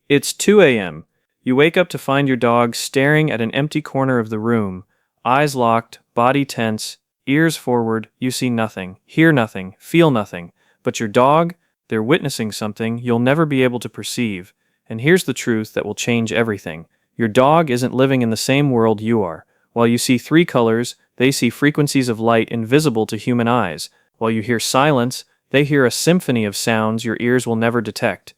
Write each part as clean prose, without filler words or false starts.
It's 2 a.m. You wake up to find your dog staring at an empty corner of the room, eyes locked, body tense, ears forward. You see nothing, hear nothing, feel nothing. But your dog, they're witnessing something you'll never be able to perceive. And here's the truth that will change everything. Your dog isn't living in the same world you are. While you see three colors, they see frequencies of light invisible to human eyes. While you hear silence, they hear a symphony of sounds your ears will never detect.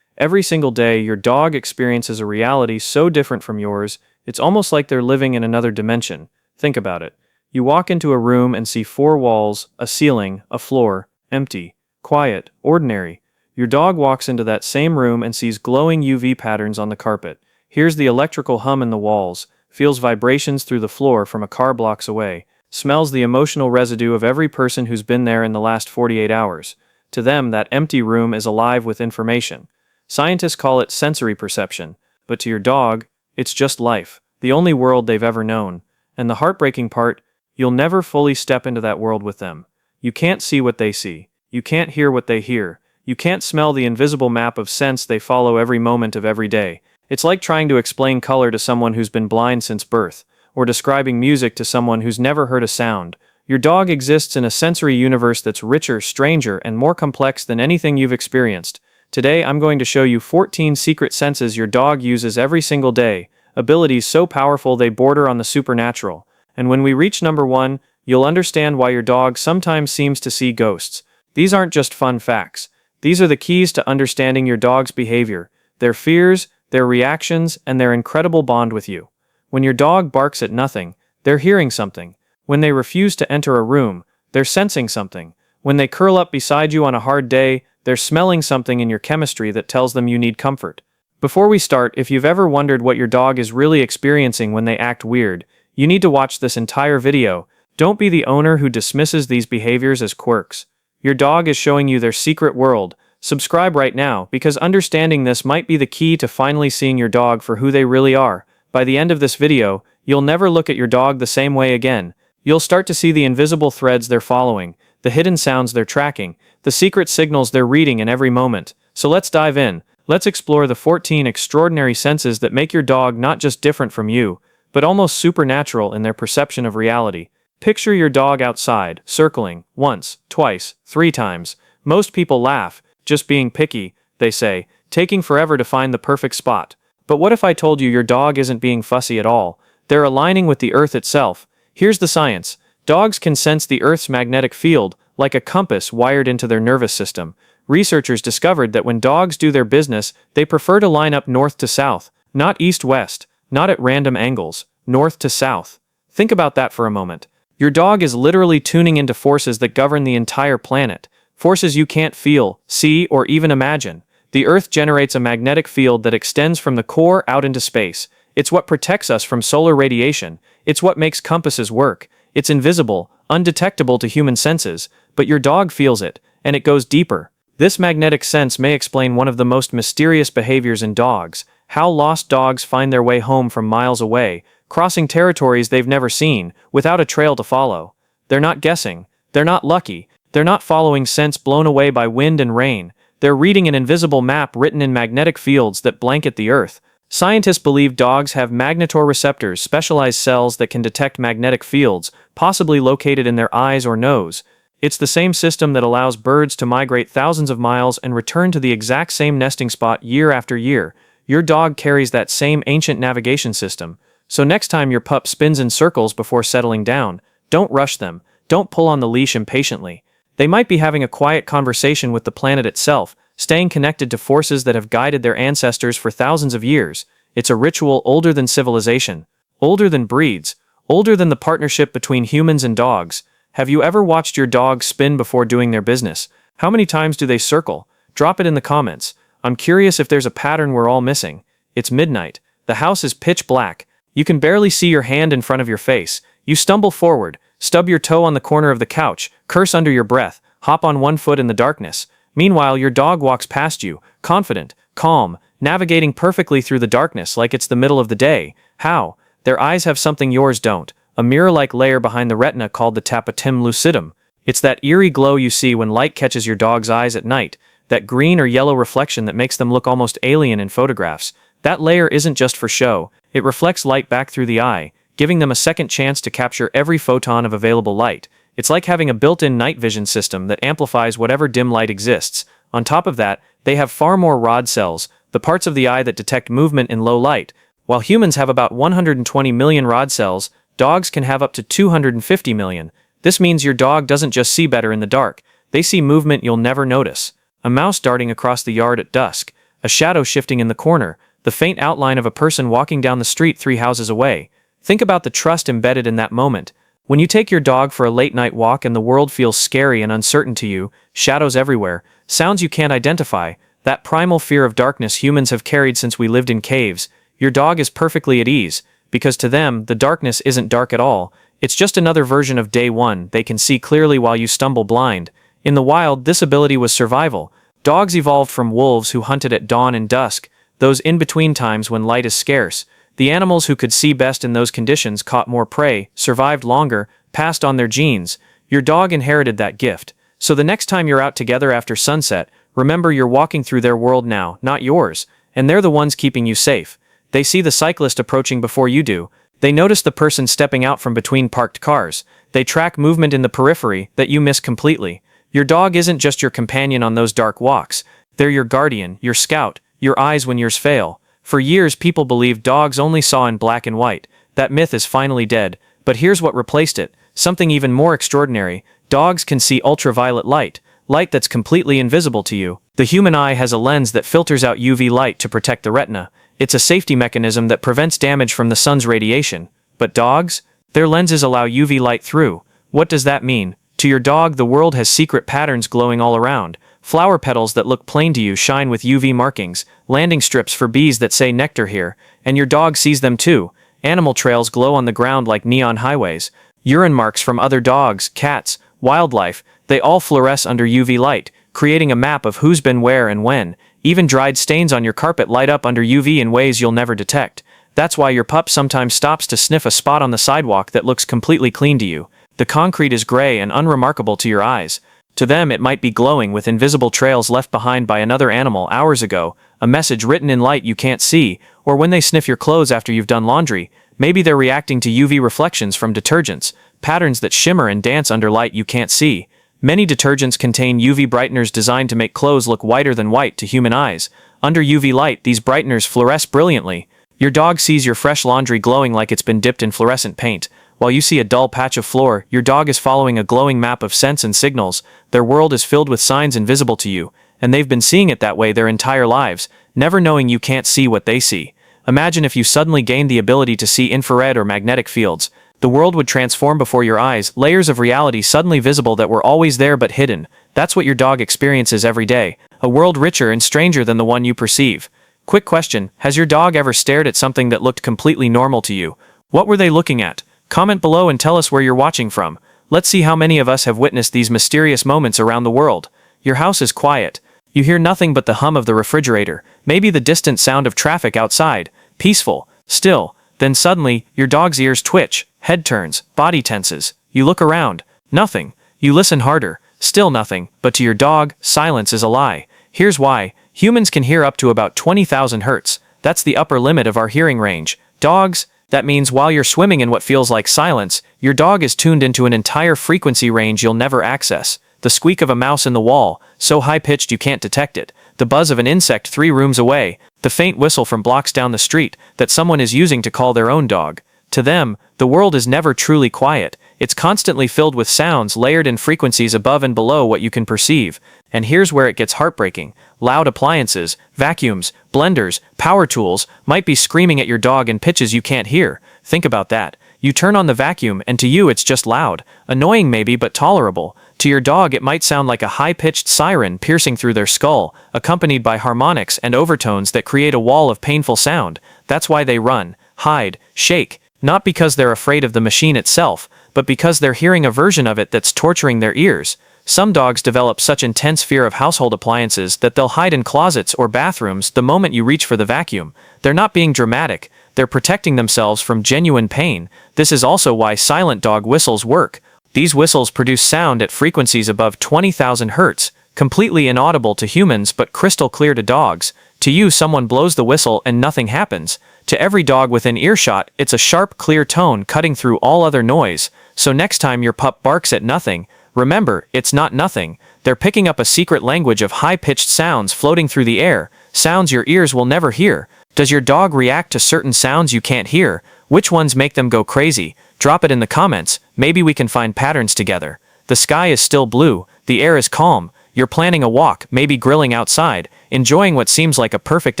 Every single day, your dog experiences a reality so different from yours, it's almost like they're living in another dimension. Think about it. You walk into a room and see four walls, a ceiling, a floor, empty, quiet, ordinary. Your dog walks into that same room and sees glowing UV patterns on the carpet, hears the electrical hum in the walls, feels vibrations through the floor from a car blocks away, smells the emotional residue of every person who's been there in the last 48 hours. To them, that empty room is alive with information. Scientists call it sensory perception, but to your dog, it's just life, the only world they've ever known. And the heartbreaking part, you'll never fully step into that world with them. You can't see what they see. You can't hear what they hear. You can't smell the invisible map of sense they follow every moment of every day. It's like trying to explain color to someone who's been blind since birth, or describing music to someone who's never heard a sound. Your dog exists in a sensory universe that's richer, stranger, and more complex than anything you've experienced. Today, I'm going to show you 14 secret senses your dog uses every single day, abilities so powerful they border on the supernatural. And when we reach number 1, you'll understand why your dog sometimes seems to see ghosts. These aren't just fun facts. These are the keys to understanding your dog's behavior, their fears, their reactions, and their incredible bond with you. When your dog barks at nothing, they're hearing something. When they refuse to enter a room, they're sensing something. When they curl up beside you on a hard day, they're smelling something in your chemistry that tells them you need comfort. Before we start, if you've ever wondered what your dog is really experiencing when they act weird, you need to watch this entire video. Don't be the owner who dismisses these behaviors as quirks. Your dog is showing you their secret world. Subscribe right now, because understanding this might be the key to finally seeing your dog for who they really are. By the end of this video, you'll never look at your dog the same way again. You'll start to see the invisible threads they're following, the hidden sounds they're tracking, the secret signals they're reading in every moment. So let's dive in. Let's explore the 14 extraordinary senses that make your dog not just different from you, but almost supernatural in their perception of reality. Picture your dog outside, circling, once, twice, 3 times. Most people laugh, just being picky, they say, taking forever to find the perfect spot. But what if I told you your dog isn't being fussy at all? They're aligning with the Earth itself. Here's the science. Dogs can sense the Earth's magnetic field, like a compass wired into their nervous system. Researchers discovered that when dogs do their business, they prefer to line up north to south, not east-west, not at random angles, north to south. Think about that for a moment. Your dog is literally tuning into forces that govern the entire planet, forces you can't feel, see, or even imagine. The Earth generates a magnetic field that extends from the core out into space. It's what protects us from solar radiation. It's what makes compasses work. It's invisible, undetectable to human senses, but your dog feels it, and it goes deeper. This magnetic sense may explain one of the most mysterious behaviors in dogs: how lost dogs find their way home from miles away, crossing territories they've never seen, without a trail to follow. They're not guessing. They're not lucky. They're not following scents blown away by wind and rain. They're reading an invisible map written in magnetic fields that blanket the Earth. Scientists believe dogs have magnetoreceptors, specialized cells that can detect magnetic fields, possibly located in their eyes or nose. It's the same system that allows birds to migrate thousands of miles and return to the exact same nesting spot year after year. Your dog carries that same ancient navigation system. So next time your pup spins in circles before settling down, don't rush them. Don't pull on the leash impatiently. They might be having a quiet conversation with the planet itself, staying connected to forces that have guided their ancestors for thousands of years. It's a ritual older than civilization, older than breeds, older than the partnership between humans and dogs. Have you ever watched your dog spin before doing their business? How many times do they circle? Drop it in the comments. I'm curious if there's a pattern we're all missing. It's midnight. The house is pitch black. You can barely see your hand in front of your face. You stumble forward, stub your toe on the corner of the couch, curse under your breath, hop on one foot in the darkness. Meanwhile, your dog walks past you, confident, calm, navigating perfectly through the darkness like it's the middle of the day. How? Their eyes have something yours don't, a mirror-like layer behind the retina called the tapetum lucidum. It's that eerie glow you see when light catches your dog's eyes at night. that green or yellow reflection that makes them look almost alien in photographs. That layer isn't just for show, it reflects light back through the eye, giving them a second chance to capture every photon of available light. It's like having a built-in night vision system that amplifies whatever dim light exists. On top of that, they have far more rod cells, the parts of the eye that detect movement in low light. While humans have about 120 million rod cells, dogs can have up to 250 million. This means your dog doesn't just see better in the dark, they see movement you'll never notice. A mouse darting across the yard at dusk, a shadow shifting in the corner, the faint outline of a person walking down the street 3 houses away. Think about the trust embedded in that moment. When you take your dog for a late-night walk and the world feels scary and uncertain to you, shadows everywhere, sounds you can't identify, that primal fear of darkness humans have carried since we lived in caves, your dog is perfectly at ease, because to them, the darkness isn't dark at all. It's just another version of day one. They can see clearly while you stumble blind. In the wild, this ability was survival. Dogs evolved from wolves who hunted at dawn and dusk, those in-between times when light is scarce. The animals who could see best in those conditions caught more prey, survived longer, passed on their genes. Your dog inherited that gift. So the next time you're out together after sunset, remember you're walking through their world now, not yours, and they're the ones keeping you safe. They see the cyclist approaching before you do. They notice the person stepping out from between parked cars. They track movement in the periphery that you miss completely. Your dog isn't just your companion on those dark walks. They're your guardian, your scout, your eyes when yours fail. For years people believed dogs only saw in black and white. That myth is finally dead. But here's what replaced it. Something even more extraordinary. Dogs can see ultraviolet light. Light that's completely invisible to you. The human eye has a lens that filters out UV light to protect the retina. It's a safety mechanism that prevents damage from the sun's radiation. But dogs? Their lenses allow UV light through. What does that mean? To your dog, the world has secret patterns glowing all around. Flower petals that look plain to you shine with UV markings, landing strips for bees that say nectar here, and your dog sees them too. Animal trails glow on the ground like neon highways. Urine marks from other dogs, cats, wildlife, they all fluoresce under UV light, creating a map of who's been where and when. Even dried stains on your carpet light up under UV in ways you'll never detect. That's why your pup sometimes stops to sniff a spot on the sidewalk that looks completely clean to you. The concrete is gray and unremarkable to your eyes. To them it might be glowing with invisible trails left behind by another animal hours ago, a message written in light you can't see, or when they sniff your clothes after you've done laundry, maybe they're reacting to UV reflections from detergents, patterns that shimmer and dance under light you can't see. Many detergents contain UV brighteners designed to make clothes look whiter than white to human eyes. Under UV light, these brighteners fluoresce brilliantly. Your dog sees your fresh laundry glowing like it's been dipped in fluorescent paint. While you see a dull patch of floor, your dog is following a glowing map of scents and signals. Their world is filled with signs invisible to you, and they've been seeing it that way their entire lives, never knowing you can't see what they see. Imagine if you suddenly gained the ability to see infrared or magnetic fields. The world would transform before your eyes, layers of reality suddenly visible that were always there but hidden. That's what your dog experiences every day, a world richer and stranger than the one you perceive. Quick question, has your dog ever stared at something that looked completely normal to you? What were they looking at? Comment below and tell us where you're watching from. Let's see how many of us have witnessed these mysterious moments around the world. Your house is quiet. You hear nothing but the hum of the refrigerator, maybe the distant sound of traffic outside. Peaceful, still. Then suddenly, your dog's ears twitch, head turns, body tenses. You look around. Nothing. You listen harder. Still nothing. But to your dog, silence is a lie. Here's why. Humans can hear up to about 20,000 hertz. That's the upper limit of our hearing range. Dogs, that means while you're swimming in what feels like silence, your dog is tuned into an entire frequency range you'll never access. The squeak of a mouse in the wall, so high-pitched you can't detect it. The buzz of an insect 3 rooms away. The faint whistle from blocks down the street that someone is using to call their own dog. To them, the world is never truly quiet. It's constantly filled with sounds layered in frequencies above and below what you can perceive. And here's where it gets heartbreaking. Loud appliances, vacuums, blenders, power tools might be screaming at your dog in pitches you can't hear. Think about that. You turn on the vacuum and to you it's just loud. Annoying maybe, but tolerable. To your dog it might sound like a high-pitched siren piercing through their skull, accompanied by harmonics and overtones that create a wall of painful sound. That's why they run, hide, shake. Not because they're afraid of the machine itself, but because they're hearing a version of it that's torturing their ears. Some dogs develop such intense fear of household appliances that they'll hide in closets or bathrooms the moment you reach for the vacuum. They're not being dramatic, they're protecting themselves from genuine pain. This is also why silent dog whistles work. These whistles produce sound at frequencies above 20,000 hertz, completely inaudible to humans but crystal clear to dogs. To you, someone blows the whistle and nothing happens. To every dog within earshot, it's a sharp, clear tone cutting through all other noise. So next time your pup barks at nothing, remember, it's not nothing. They're picking up a secret language of high-pitched sounds floating through the air, sounds your ears will never hear. Does your dog react to certain sounds you can't hear? Which ones make them go crazy? Drop it in the comments, maybe we can find patterns together. The sky is still blue, the air is calm, you're planning a walk, maybe grilling outside, enjoying what seems like a perfect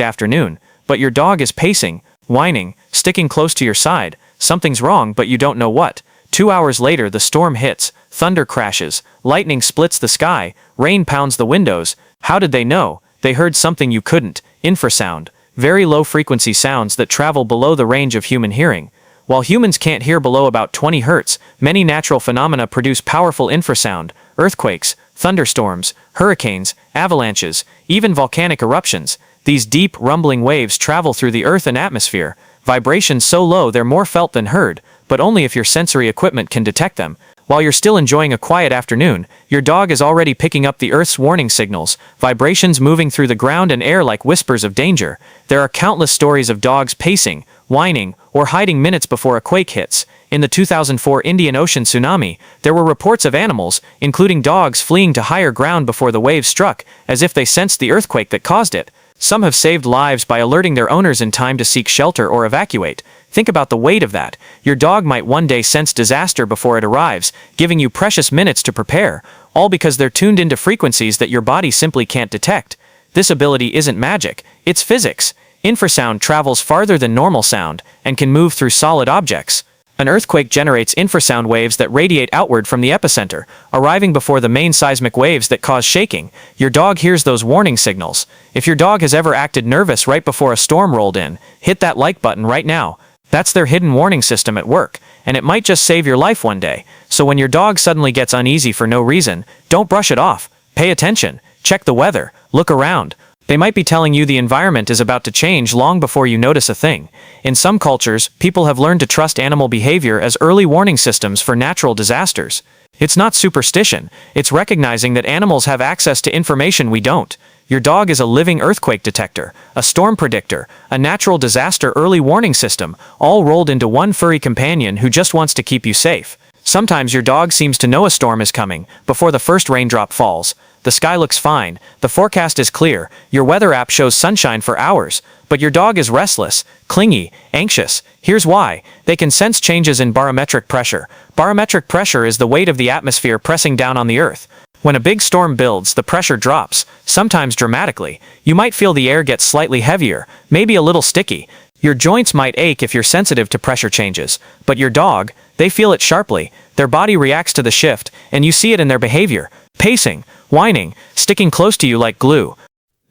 afternoon, but your dog is pacing, whining, sticking close to your side. Something's wrong, but you don't know what. 2 hours later, the storm hits, thunder crashes, lightning splits the sky, rain pounds the windows. How did they know? They heard something you couldn't. Infrasound. Very low-frequency sounds that travel below the range of human hearing. While humans can't hear below about 20 Hz, many natural phenomena produce powerful infrasound. Earthquakes, thunderstorms, hurricanes, avalanches, even volcanic eruptions. These deep, rumbling waves travel through the earth and atmosphere. Vibrations so low they're more felt than heard, but only if your sensory equipment can detect them. While you're still enjoying a quiet afternoon, your dog is already picking up the Earth's warning signals, vibrations moving through the ground and air like whispers of danger. There are countless stories of dogs pacing, whining, or hiding minutes before a quake hits. In the 2004 Indian Ocean tsunami, there were reports of animals, including dogs, fleeing to higher ground before the waves struck, as if they sensed the earthquake that caused it. Some have saved lives by alerting their owners in time to seek shelter or evacuate. Think about the weight of that. Your dog might one day sense disaster before it arrives, giving you precious minutes to prepare, all because they're tuned into frequencies that your body simply can't detect. This ability isn't magic, it's physics. Infrasound travels farther than normal sound, and can move through solid objects. An earthquake generates infrasound waves that radiate outward from the epicenter, arriving before the main seismic waves that cause shaking. Your dog hears those warning signals. If your dog has ever acted nervous right before a storm rolled in, hit that like button right now. That's their hidden warning system at work, and it might just save your life one day. So when your dog suddenly gets uneasy for no reason, don't brush it off. Pay attention. Check the weather. Look around. They might be telling you the environment is about to change long before you notice a thing. In some cultures, people have learned to trust animal behavior as early warning systems for natural disasters. It's not superstition, it's recognizing that animals have access to information we don't. Your dog is a living earthquake detector, a storm predictor, a natural disaster early warning system, all rolled into one furry companion who just wants to keep you safe. Sometimes your dog seems to know a storm is coming before the first raindrop falls. The sky looks fine, the forecast is clear, your weather app shows sunshine for hours, but your dog is restless, clingy, anxious. Here's why. They can sense changes in barometric pressure. Barometric pressure is the weight of the atmosphere pressing down on the earth. When a big storm builds, the pressure drops, sometimes dramatically. You might feel the air get slightly heavier, maybe a little sticky. Your joints might ache if you're sensitive to pressure changes, but your dog, they feel it sharply. Their body reacts to the shift, and you see it in their behavior. Pacing, whining, sticking close to you like glue.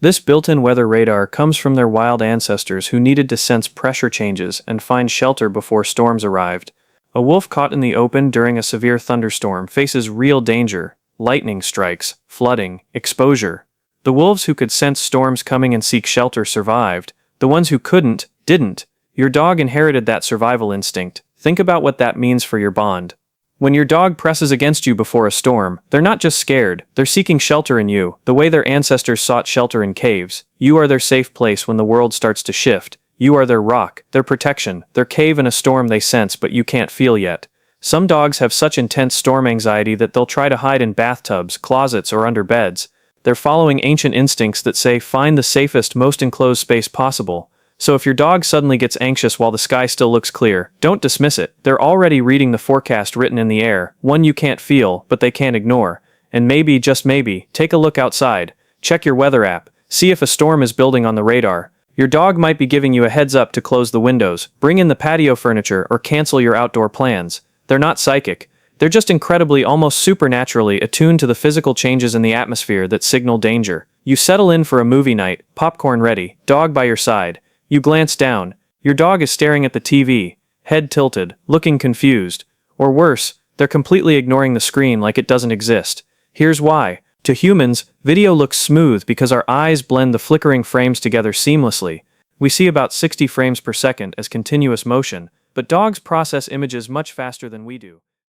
This built-in weather radar comes from their wild ancestors who needed to sense pressure changes and find shelter before storms arrived. A wolf caught in the open during a severe thunderstorm faces real danger: lightning strikes, flooding, exposure. The wolves who could sense storms coming and seek shelter survived. The ones who couldn't, didn't. Your dog inherited that survival instinct. Think about what that means for your bond. When your dog presses against you before a storm, they're not just scared, they're seeking shelter in you, the way their ancestors sought shelter in caves. You are their safe place when the world starts to shift. You are their rock, their protection, their cave in a storm they sense but you can't feel yet. Some dogs have such intense storm anxiety that they'll try to hide in bathtubs, closets, or under beds. They're following ancient instincts that say find the safest, most enclosed space possible. So if your dog suddenly gets anxious while the sky still looks clear, don't dismiss it. They're already reading the forecast written in the air, one you can't feel, but they can't ignore. And maybe, just maybe, take a look outside. Check your weather app. See if a storm is building on the radar. Your dog might be giving you a heads up to close the windows, bring in the patio furniture, or cancel your outdoor plans. They're not psychic. They're just incredibly, almost supernaturally attuned to the physical changes in the atmosphere that signal danger. You settle in for a movie night, popcorn ready, dog by your side. You glance down. Your dog is staring at the TV, head tilted, looking confused. Or worse, they're completely ignoring the screen like it doesn't exist. Here's why. To humans, video looks smooth because our eyes blend the flickering frames together seamlessly. We see about 60 frames per second as continuous motion, but dogs process images much faster than we do.